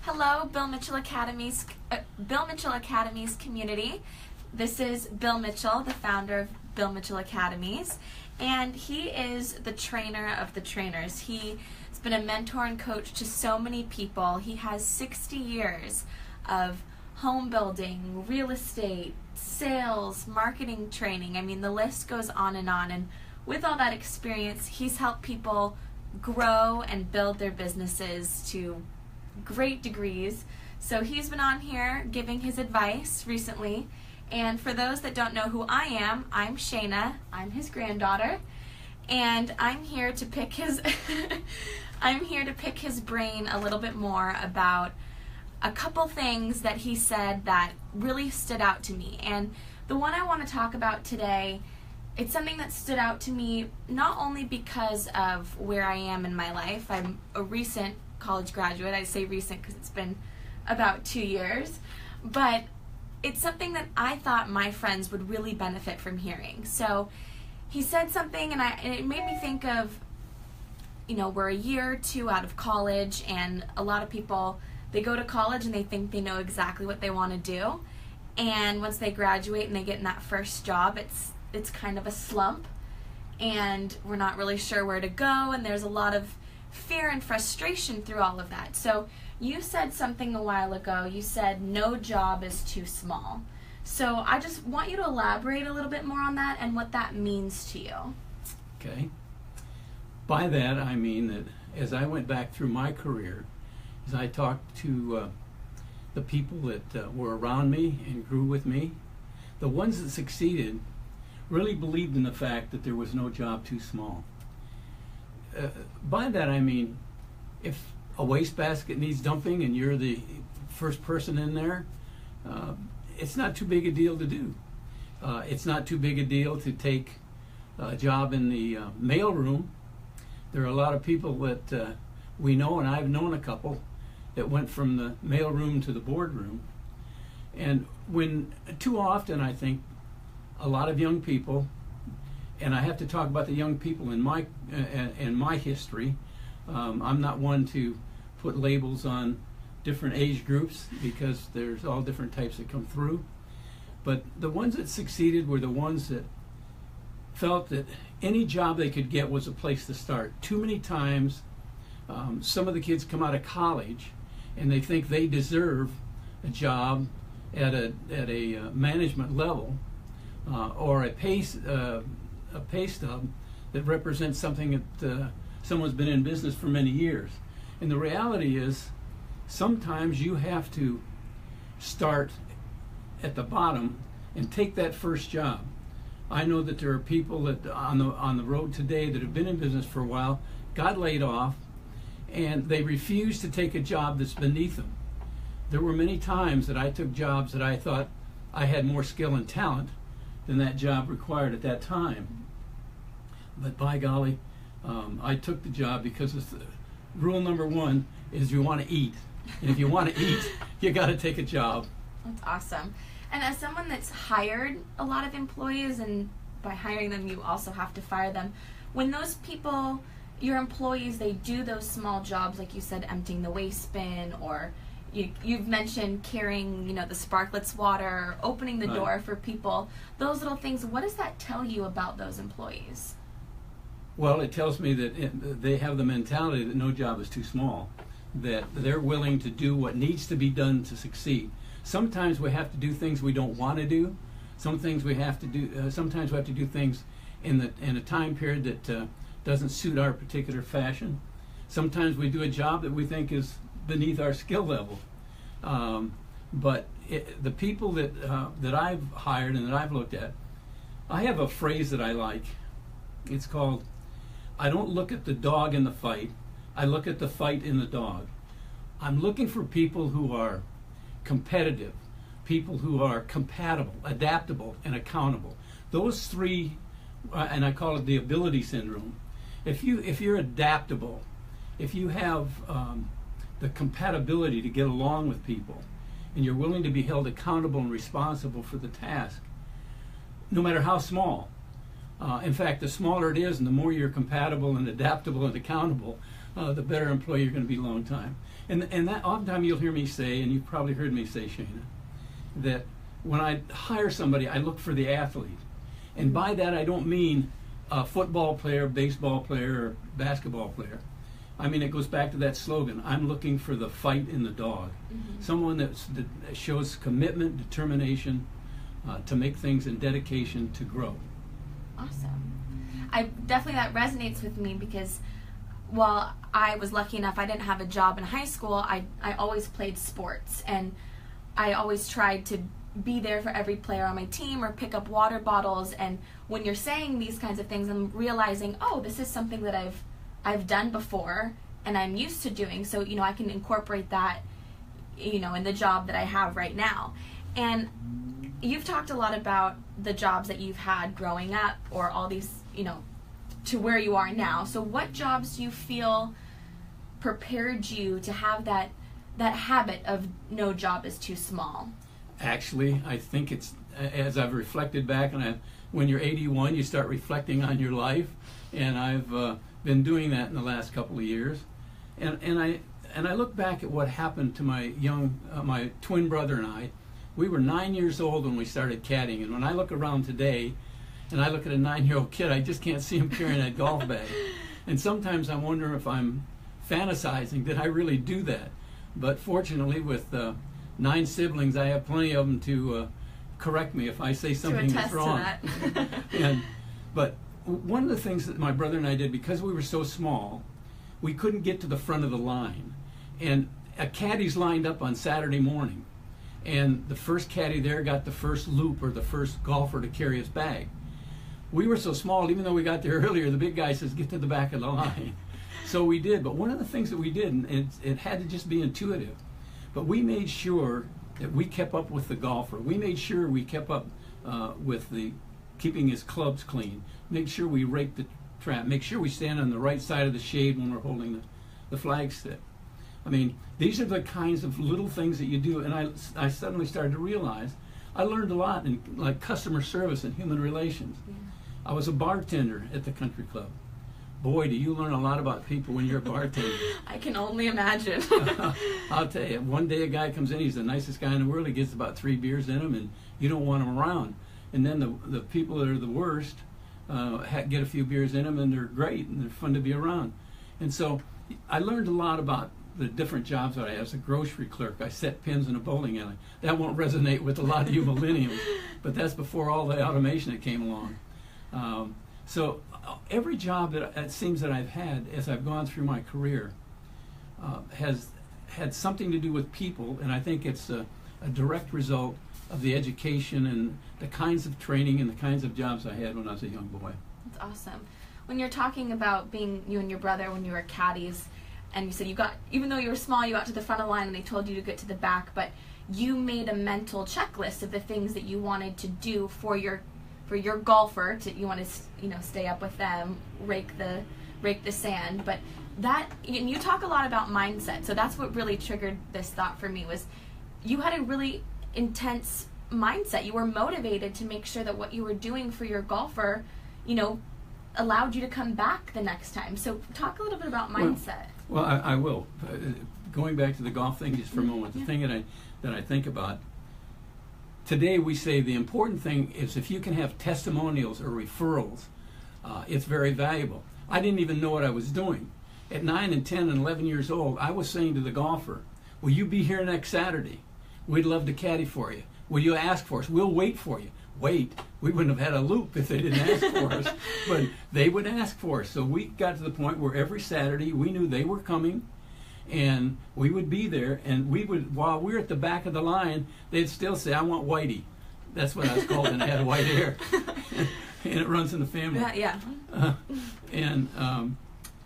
Hello, Bill Mitchell Academies community. This is Bill Mitchell, the founder of Bill Mitchell Academies, and he is the trainer of the trainers. He's been a mentor and coach to so many people. He has 60 years of home building, real estate, sales, marketing training. I mean, the list goes on. And with all that experience, he's helped people grow and build their businesses to great degrees. So he's been on here giving his advice recently. And for those that don't know who I am, I'm Shayna. I'm his granddaughter, and I'm here to pick his brain a little bit more about a couple things that he said that really stood out to me. And the one I want to talk about today, it's something that stood out to me not only because of where I am in my life. I'm a recent college graduate. I say recent because it's been about 2 years, but it's something that I thought my friends would really benefit from hearing. So he said something, and it made me think of, we're a year or two out of college, and a lot of people, they go to college and they think they know exactly what they want to do, and once they graduate and they get in that first job, it's kind of a slump, and we're not really sure where to go, and there's a lot of fear and frustration through all of that. So you said something a while ago. You said no job is too small. So I just want you to elaborate a little bit more on that and what that means to you. Okay. By that I mean that as I went back through my career, as I talked to the people that were around me and grew with me, the ones that succeeded really believed in the fact that there was no job too small. By that I mean, if a wastebasket needs dumping and you're the first person in there, it's not too big a deal to do. It's not too big a deal to take a job in the mailroom. There are a lot of people that we know, and I've known a couple, that went from the mailroom to the boardroom. And when too often I think a lot of young people, and I have to talk about the young people in my history. I'm not one to put labels on different age groups because there's all different types that come through. But the ones that succeeded were the ones that felt that any job they could get was a place to start. Too many times, some of the kids come out of college and they think they deserve a job at a management level or a pay stub that represents something that someone's been in business for many years. And the reality is, sometimes you have to start at the bottom and take that first job. I know that there are people that on the road today that have been in business for a while, got laid off, and they refuse to take a job that's beneath them. There were many times that I took jobs that I thought I had more skill and talent than that job required at that time. But by golly, I took the job because it's rule number one is you want to eat. And if you want to eat, you got to take a job. That's awesome. And as someone that's hired a lot of employees, and by hiring them, you also have to fire them. When those people, your employees, they do those small jobs, like you said, emptying the waste bin, or you've mentioned carrying, the Sparkletts water, opening the door for people, those little things, what does that tell you about those employees? Well, it tells me that they have the mentality that no job is too small, that they're willing to do what needs to be done to succeed. Sometimes we have to do things we don't want to do. Sometimes we have to do things in a time period that doesn't suit our particular fashion. Sometimes we do a job that we think is beneath our skill level. But the people that I've hired and that I've looked at, I have a phrase that I like. It's called, I don't look at the dog in the fight, I look at the fight in the dog. I'm looking for people who are competitive, people who are compatible, adaptable, and accountable. Those three, and I call it the ability syndrome. If you're adaptable, if you have the compatibility to get along with people, and you're willing to be held accountable and responsible for the task, no matter how small. In fact, the smaller it is and the more you're compatible and adaptable and accountable, the better employee you're going to be long time. And that oftentimes you'll hear me say, and you've probably heard me say, Shana, that when I hire somebody, I look for the athlete. And by that, I don't mean a football player, baseball player, or basketball player. I mean, it goes back to that slogan, I'm looking for the fight in the dog. Someone that shows commitment, determination to make things, and dedication to grow. Awesome. Definitely that resonates with me, because while I was lucky enough I didn't have a job in high school, I always played sports, and I always tried to be there for every player on my team or pick up water bottles. And when you're saying these kinds of things, I'm realizing, oh, this is something that I've done before and I'm used to doing, so I can incorporate that in the job that I have right now. And you've talked a lot about the jobs that you've had growing up, or all these to where you are now. So what jobs do you feel prepared you to have that habit of no job is too small? Actually, I think it's, as I've reflected back, and when you're 81, you start reflecting on your life, and I've been doing that in the last couple of years, and I look back at what happened to my my twin brother and I. We were 9 years old when we started caddying, and when I look around today, and I look at a 9-year-old kid, I just can't see him carrying that golf bag. And sometimes I wonder if I'm fantasizing. Did I really do that? But fortunately, with 9 siblings, I have plenty of them to correct me if I say something is wrong. To attest to that. But one of the things that my brother and I did, because we were so small, we couldn't get to the front of the line. And a caddy's lined up on Saturday morning, and the first caddy there got the first loop, or the first golfer to carry his bag. We were so small, even though we got there earlier, the big guy says, get to the back of the line. So we did. But one of the things that we did, and it had to just be intuitive, but we made sure that we kept up with the golfer. We made sure we kept up with keeping his clubs clean. Make sure we rake the trap. Make sure we stand on the right side of the shade when we're holding the flag stick. I mean, these are the kinds of little things that you do. And I suddenly started to realize I learned a lot in like customer service and human relations. Yeah. I was a bartender at the country club. Boy, do you learn a lot about people when you're a bartender. I can only imagine. I'll tell you, one day a guy comes in, he's the nicest guy in the world, he gets about 3 beers in him, and you don't want him around. And then the people that are the worst get a few beers in them, and they're great, and they're fun to be around. And so I learned a lot about the different jobs that I had. As a grocery clerk, I set pins in a bowling alley. That won't resonate with a lot of you millennials, but that's before all the automation that came along. So every job that it seems that I've had as I've gone through my career has had something to do with people, and I think it's a direct result of the education and the kinds of training and the kinds of jobs I had when I was a young boy. That's awesome. When you're talking about being you and your brother when you were caddies, and you said even though you were small, you got to the front of the line and they told you to get to the back, but you made a mental checklist of the things that you wanted to do for your golfer. You want to stay up with them, rake the sand, but that, and you talk a lot about mindset. So that's what really triggered this thought for me, was you had a really intense mindset. You were motivated to make sure that what you were doing for your golfer, allowed you to come back the next time. So talk a little bit about mindset. Well, I will. Going back to the golf thing just for a moment, the Yeah. thing that I think about, today we say the important thing is if you can have testimonials or referrals, it's very valuable. I didn't even know what I was doing. At 9 and 10 and 11 years old, I was saying to the golfer, will you be here next Saturday? We'd love to caddy for you. Will you ask for us? We'll wait for you. Wait, we wouldn't have had a loop if they didn't ask for us, but they would ask for us. So we got to the point where every Saturday we knew they were coming, and we would be there, and we would, while we were at the back of the line, they'd still say, I want Whitey. That's what I was called, and I had white hair. And it runs in the family. Yeah.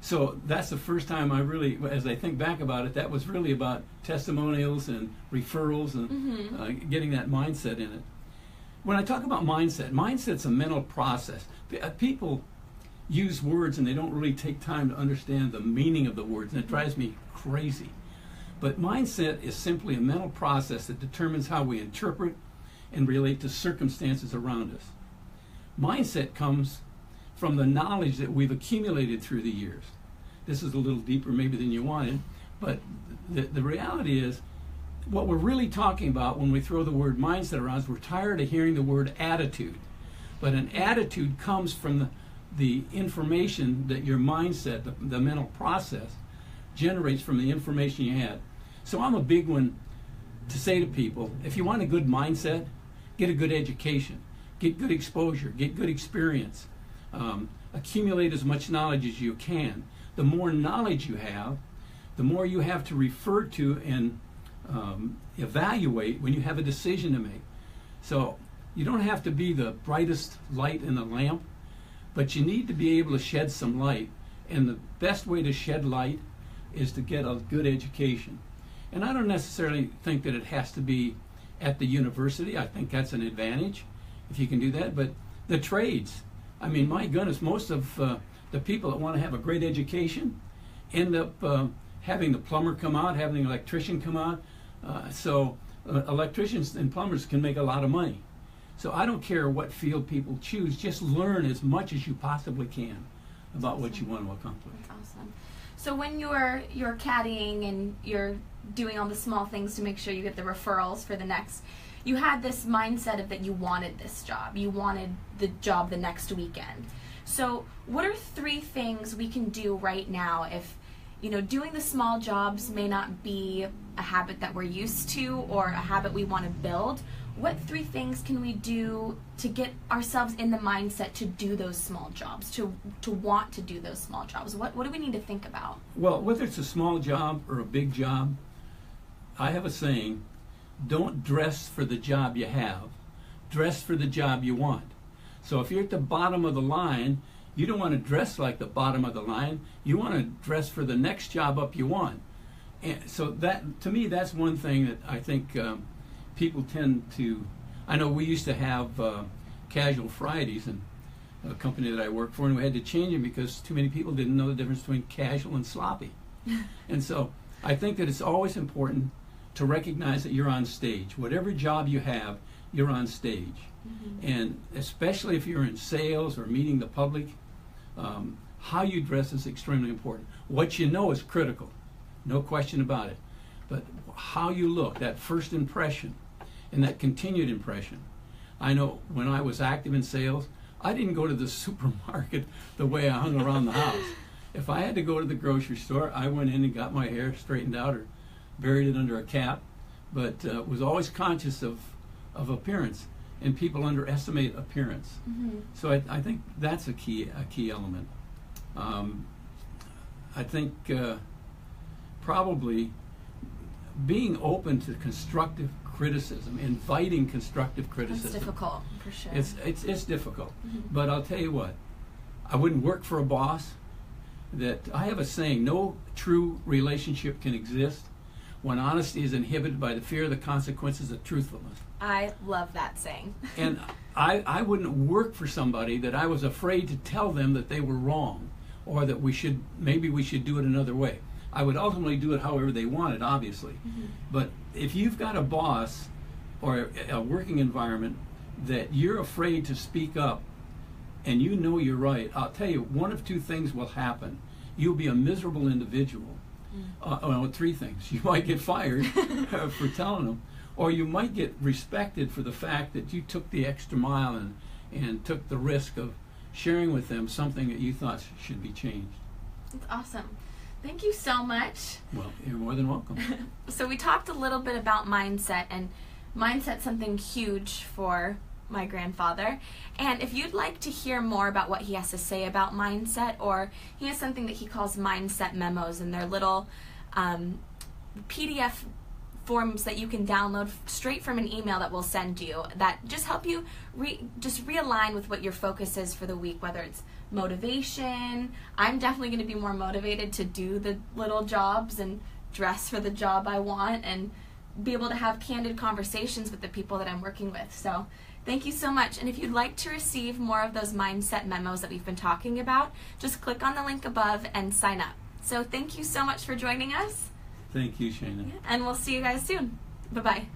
So that's the first time I really, as I think back about it, that was really about testimonials and referrals and getting that mindset in it. When I talk about mindset's a mental process. People use words and they don't really take time to understand the meaning of the words, and it drives me crazy. But mindset is simply a mental process that determines how we interpret and relate to circumstances around us. Mindset comes from the knowledge that we've accumulated through the years. This is a little deeper maybe than you wanted, But the reality is, what we're really talking about when we throw the word mindset around is we're tired of hearing the word attitude. But an attitude comes from the information that your mindset, the mental process, generates from the information you had. So I'm a big one to say to people, if you want a good mindset, get a good education, get good exposure, get good experience, accumulate as much knowledge as you can. The more knowledge you have, the more you have to refer to and evaluate when you have a decision to make. So you don't have to be the brightest light in the lamp, but you need to be able to shed some light. And the best way to shed light is to get a good education. And I don't necessarily think that it has to be at the university. I think that's an advantage if you can do that. But the trades, I mean, my goodness, most of the people that want to have a great education end up having the plumber come out, having the electrician come out. So electricians and plumbers can make a lot of money. So I don't care what field people choose, just learn as much as you possibly can about what you want to accomplish. That's awesome. So when you're caddying and you're doing all the small things to make sure you get the referrals for the next, you had this mindset of that you wanted this job. You wanted the job the next weekend. So what are 3 things we can do right now if, you know, doing the small jobs may not be a habit that we're used to or a habit we want to build? What 3 things can we do to get ourselves in the mindset to do those small jobs, to want to do those small jobs? What do we need to think about? Well, whether it's a small job or a big job, I have a saying, don't dress for the job you have, dress for the job you want. So if you're at the bottom of the line, you don't want to dress like the bottom of the line. You want to dress for the next job up you want. And so that, to me, that's one thing that I think people tend to. I know we used to have casual Fridays in a company that I worked for, and we had to change them because too many people didn't know the difference between casual and sloppy. And so I think that it's always important to recognize that you're on stage. Whatever job you have, you're on stage. Mm-hmm. And especially if you're in sales or meeting the public, how you dress is extremely important. What you know is critical, no question about it. But how you look, that first impression, and that continued impression. I know when I was active in sales, I didn't go to the supermarket the way I hung around the house. If I had to go to the grocery store, I went in and got my hair straightened out or buried it under a cap, but was always conscious of appearance, and people underestimate appearance. Mm-hmm. So I think that's a key element. I think probably being open to constructive criticism, inviting constructive criticism. It's difficult, for sure. It's difficult. Mm-hmm. But I'll tell you what, I wouldn't work for a boss that, I have a saying, no true relationship can exist when honesty is inhibited by the fear of the consequences of truthfulness. I love that saying. And I wouldn't work for somebody that I was afraid to tell them that they were wrong, or that maybe we should do it another way. I would ultimately do it however they wanted, obviously. Mm-hmm. But if you've got a boss or a working environment that you're afraid to speak up and you know you're right, I'll tell you, one of 2 things will happen. You'll be a miserable individual. Well, 3 things. You might get fired for telling them, or you might get respected for the fact that you took the extra mile and took the risk of sharing with them something that you thought should be changed. That's awesome. Thank you so much. Well, you're more than welcome. So we talked a little bit about mindset, and mindset's something huge for my grandfather. And if you'd like to hear more about what he has to say about mindset, or he has something that he calls mindset memos, and they're little PDF forms that you can download straight from an email that we'll send you that just help you just realign with what your focus is for the week, whether it's motivation. I'm definitely going to be more motivated to do the little jobs and dress for the job I want and be able to have candid conversations with the people that I'm working with. So thank you so much. And if you'd like to receive more of those mindset memos that we've been talking about, just click on the link above and sign up. So thank you so much for joining us. Thank you, Shana. And we'll see you guys soon. Bye-bye.